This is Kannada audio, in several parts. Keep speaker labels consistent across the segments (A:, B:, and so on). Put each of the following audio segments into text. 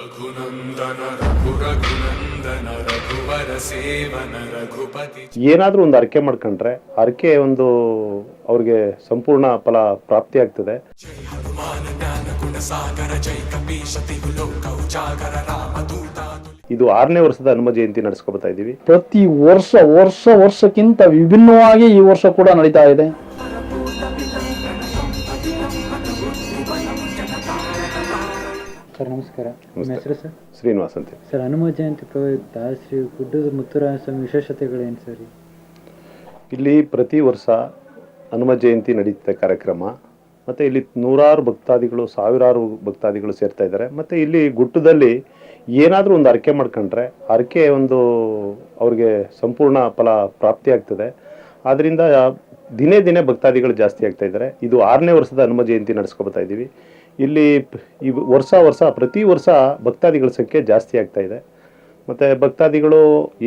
A: ರಘುನಂದನ ರಘುರಘುನಂದನ ರಘುವರ ಸೇವನ ರಘುಪತಿ.
B: ಏನಾದರೂ ಒಂದು ಅರ್ಕೆ ಮಾಡ್ಕೊಂಡ್ರೆ ಅರ್ಕೆ ಒಂದು ಅವ್ರಿಗೆ ಸಂಪೂರ್ಣ ಫಲ ಪ್ರಾಪ್ತಿ ಆಗ್ತದೆ.
A: ಜೈ ಹನುಮಾನ ಜ್ಞಾನ ಗುಣ ಸಾಗರ ಜೈ ಕಪೀಶತಿ ಲೋಕ ಉಜಾಗರ ರಾಮದೂತ.
B: ಇದು 6ನೇ ವರ್ಷದ ಹನುಮ ಜಯಂತಿ ನಡೆಸ್ಕೊಳ್ತಾ ಇದ್ದೀವಿ.
C: ಪ್ರತಿ ವರ್ಷಕ್ಕಿಂತ ವಿಭಿನ್ನವಾಗಿ ಈ ವರ್ಷ ಕೂಡ ನಡೀತಾ ಇದೆ.
D: ಸರ್ ನಮಸ್ಕಾರ. ನಿಮ್ಮ ಹೆಸರು ಸರ್?
B: ಶ್ರೀನಿವಾಸ್ ಅಂತ
D: ಸರ್, ಹನುಮ ಜಯಂತಿ ಪ್ರಯುಕ್ತ ಶ್ರೀ ಗುಡ್ಡದ ಮುತ್ತುರಾಯ ಸ್ವಾಮಿ ವಿಶೇಷತೆಗಳೇನು ಸರ್?
B: ಇಲ್ಲಿ ಪ್ರತಿ ವರ್ಷ ಹನುಮ ಜಯಂತಿ ನಡೀತದೆ ಕಾರ್ಯಕ್ರಮ. ಮತ್ತು ಇಲ್ಲಿ ನೂರಾರು ಭಕ್ತಾದಿಗಳು, ಸಾವಿರಾರು ಭಕ್ತಾದಿಗಳು ಸೇರ್ತಾ ಇದ್ದಾರೆ. ಮತ್ತು ಇಲ್ಲಿ ಗುಡ್ಡದಲ್ಲಿ ಏನಾದರೂ ಒಂದು ಅರ್ಕೆ ಮಾಡ್ಕೊಂಡ್ರೆ ಅರ್ಕೆ ಒಂದು ಅವ್ರಿಗೆ ಸಂಪೂರ್ಣ ಫಲ ಪ್ರಾಪ್ತಿ ಆಗ್ತದೆ. ಆದ್ದರಿಂದ ದಿನೇ ದಿನೇ ಭಕ್ತಾದಿಗಳು ಜಾಸ್ತಿ ಆಗ್ತಾ ಇದ್ದಾರೆ. ಇದು 6ನೇ ವರ್ಷದ ಹನುಮ ಜಯಂತಿ ನಡೆಸ್ಕೊಳ್ತಾ ಇದ್ದೀವಿ. ಇಲ್ಲಿ ಈ ವರ್ಷ ಪ್ರತಿ ವರ್ಷ ಭಕ್ತಾದಿಗಳ ಸಂಖ್ಯೆ ಜಾಸ್ತಿ ಆಗ್ತಾ ಇದೆ. ಮತ್ತು ಭಕ್ತಾದಿಗಳು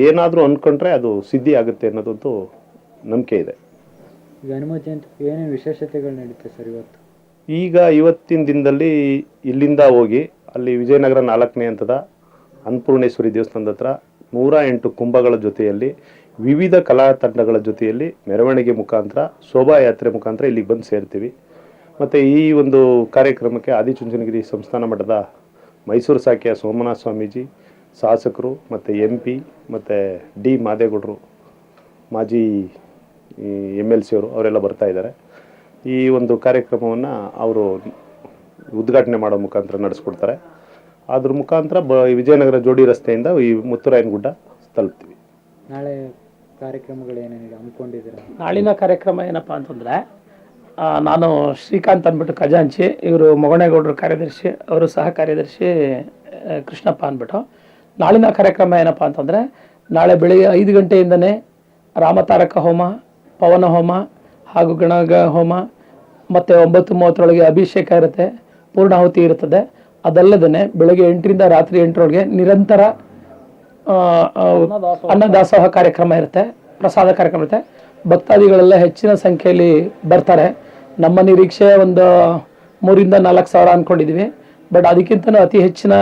B: ಏನಾದರೂ ಅಂದ್ಕೊಂಡ್ರೆ ಅದು ಸಿದ್ಧಿ ಆಗುತ್ತೆ ಅನ್ನೋದಂತೂ ನಂಬಿಕೆ ಇದೆ.
D: ಈಗ ಹನುಮ ಜಯಂತಿ ಏನೇನು ವಿಶೇಷತೆಗಳು ನಡೀತೆ ಸರ್ ಇವತ್ತು?
B: ಈಗ ಇವತ್ತಿನ ದಿನದಲ್ಲಿ ಇಲ್ಲಿಂದ ಹೋಗಿ ಅಲ್ಲಿ ವಿಜಯನಗರ 4ನೇ ಹಂತದ ಅನ್ನಪೂರ್ಣೇಶ್ವರಿ ದೇವಸ್ಥಾನದ ಹತ್ರ 108 ಕುಂಭಗಳ ಜೊತೆಯಲ್ಲಿ ವಿವಿಧ ಕಲಾ ತಂಡಗಳ ಜೊತೆಯಲ್ಲಿ ಮೆರವಣಿಗೆ ಮುಖಾಂತರ, ಶೋಭಾಯಾತ್ರೆ ಮುಖಾಂತರ ಇಲ್ಲಿಗೆ ಬಂದು ಸೇರ್ತೀವಿ. ಮತ್ತು ಈ ಒಂದು ಕಾರ್ಯಕ್ರಮಕ್ಕೆ ಆದಿಚುಂಚನಗಿರಿ ಸಂಸ್ಥಾನ ಮಠದ ಮೈಸೂರು ಶಾಖೆಯ ಸೋಮನಾಥ ಸ್ವಾಮೀಜಿ, ಶಾಸಕರು ಮತ್ತು MP ಮತ್ತು ಡಿ ಮಾದೇಗೌಡರು, ಮಾಜಿ MLC ಅವರು ಅವರೆಲ್ಲ ಬರ್ತಾ ಇದ್ದಾರೆ. ಈ ಒಂದು ಕಾರ್ಯಕ್ರಮವನ್ನು ಅವರು ಉದ್ಘಾಟನೆ ಮಾಡೋ ಮುಖಾಂತರ ನಡೆಸ್ಕೊಡ್ತಾರೆ. ಅದ್ರ ಮುಖಾಂತರ ವಿಜಯನಗರ ಜೋಡಿ ರಸ್ತೆಯಿಂದ ಈ ಮುತ್ತುರಾಯನ ಗುಡ್ಡ ತಲುಪ್ತೀವಿ.
D: ನಾಳೆ ಕಾರ್ಯಕ್ರಮಗಳು ಏನೇನಿದೆ ಹಮ್ಮಿಕೊಂಡಿದ್ದೀರಾ?
E: ನಾಳಿನ ಕಾರ್ಯಕ್ರಮ ಏನಪ್ಪ ಅಂತಂದರೆ, ನಾನು ಶ್ರೀಕಾಂತ್ ಅಂದ್ಬಿಟ್ಟು ಖಜಾಂಚಿ, ಇವರು ಮೊಗಣೇಗೌಡರು ಕಾರ್ಯದರ್ಶಿ, ಅವರು ಸಹ ಕಾರ್ಯದರ್ಶಿ ಕೃಷ್ಣಪ್ಪ ಅಂದ್ಬಿಟ್ಟು. ನಾಳಿನ ಕಾರ್ಯಕ್ರಮ ಏನಪ್ಪ ಅಂತಂದರೆ, ನಾಳೆ ಬೆಳಿಗ್ಗೆ 5 ಗಂಟೆಯಿಂದನೇ ರಾಮತಾರಕ ಹೋಮ, ಪವನ ಹೋಮ ಹಾಗೂ ಗಣಗ ಹೋಮ ಮತ್ತು 9:30 ಅಭಿಷೇಕ ಇರುತ್ತೆ, ಪೂರ್ಣಾಹುತಿ ಇರುತ್ತದೆ. ಅದಲ್ಲದೇ ಬೆಳಗ್ಗೆ 8ರಿಂದ ರಾತ್ರಿ 8ರೊಳಗೆ ನಿರಂತರ ಅನ್ನದಾಸೋಹ ಕಾರ್ಯಕ್ರಮ ಇರುತ್ತೆ, ಪ್ರಸಾದ ಕಾರ್ಯಕ್ರಮ ಇರುತ್ತೆ. ಭಕ್ತಾದಿಗಳೆಲ್ಲ ಹೆಚ್ಚಿನ ಸಂಖ್ಯೆಯಲ್ಲಿ ಬರ್ತಾರೆ. ನಮ್ಮ ನಿರೀಕ್ಷೆ ಒಂದು 3ರಿಂದ 4 ಸಾವಿರ ಅಂದ್ಕೊಂಡಿದ್ವಿ. ಬಟ್ ಅದಕ್ಕಿಂತ ಅತಿ ಹೆಚ್ಚಿನ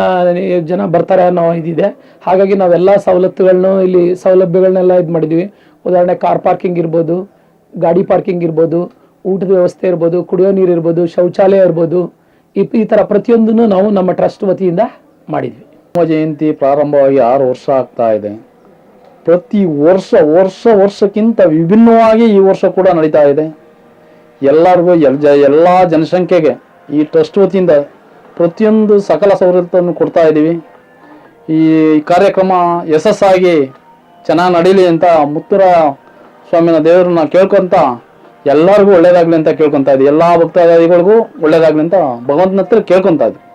E: ಜನ ಬರ್ತಾರೆ ಅನ್ನೋ ಇದಿದೆ. ಹಾಗಾಗಿ ನಾವೆಲ್ಲ ಸವಲತ್ತುಗಳನ್ನು ಇಲ್ಲಿ ಸೌಲಭ್ಯಗಳನ್ನೆಲ್ಲ ಇದು ಮಾಡಿದ್ವಿ. ಉದಾಹರಣೆ ಕಾರ್ ಪಾರ್ಕಿಂಗ್ ಇರ್ಬೋದು, ಗಾಡಿ ಪಾರ್ಕಿಂಗ್ ಇರ್ಬೋದು, ಊಟದ ವ್ಯವಸ್ಥೆ ಇರ್ಬೋದು, ಕುಡಿಯೋ ನೀರು ಇರ್ಬೋದು, ಶೌಚಾಲಯ ಇರ್ಬೋದು, ಈ ಥರ ಪ್ರತಿಯೊಂದನ್ನು ನಾವು ನಮ್ಮ ಟ್ರಸ್ಟ್ ವತಿಯಿಂದ ಮಾಡಿದ್ವಿ.
C: ಹನುಮ ಜಯಂತಿ ಪ್ರಾರಂಭವಾಗಿ 6 ವರ್ಷ ಆಗ್ತಾ ಇದೆ. ಪ್ರತಿ ವರ್ಷಕ್ಕಿಂತ ವಿಭಿನ್ನವಾಗಿ ಈ ವರ್ಷ ಕೂಡ ನಡೀತಾ ಇದೆ. ಎಲ್ಲರಿಗೂ ಎಲ್ಲ ಜನಸಂಖ್ಯೆಗೆ ಈ ಟ್ರಸ್ಟ್ ವತಿಯಿಂದ ಪ್ರತಿಯೊಂದು ಸಕಲ ಸವಲತ್ತನ್ನು ಕೊಡ್ತಾ ಇದ್ದೀವಿ. ಈ ಕಾರ್ಯಕ್ರಮ ಯಶಸ್ಸಾಗಿ ಚೆನ್ನಾಗಿ ನಡೀಲಿ ಅಂತ ಮುತ್ತುರಾಯ ಸ್ವಾಮಿನ ದೇವರನ್ನ ಕೇಳ್ಕೊಂತ ಎಲ್ಲರಿಗೂ ಒಳ್ಳೇದಾಗ್ಲಿ ಅಂತ ಕೇಳ್ಕೊತಾ ಇದ್ದೀವಿ. ಎಲ್ಲ ಭಕ್ತಾದಿಗಳಿಗೂ ಒಳ್ಳೇದಾಗ್ಲಿ ಅಂತ ಭಗವಂತನ ಹತ್ರ ಕೇಳ್ಕೊತಾ ಇದ್ದೀವಿ.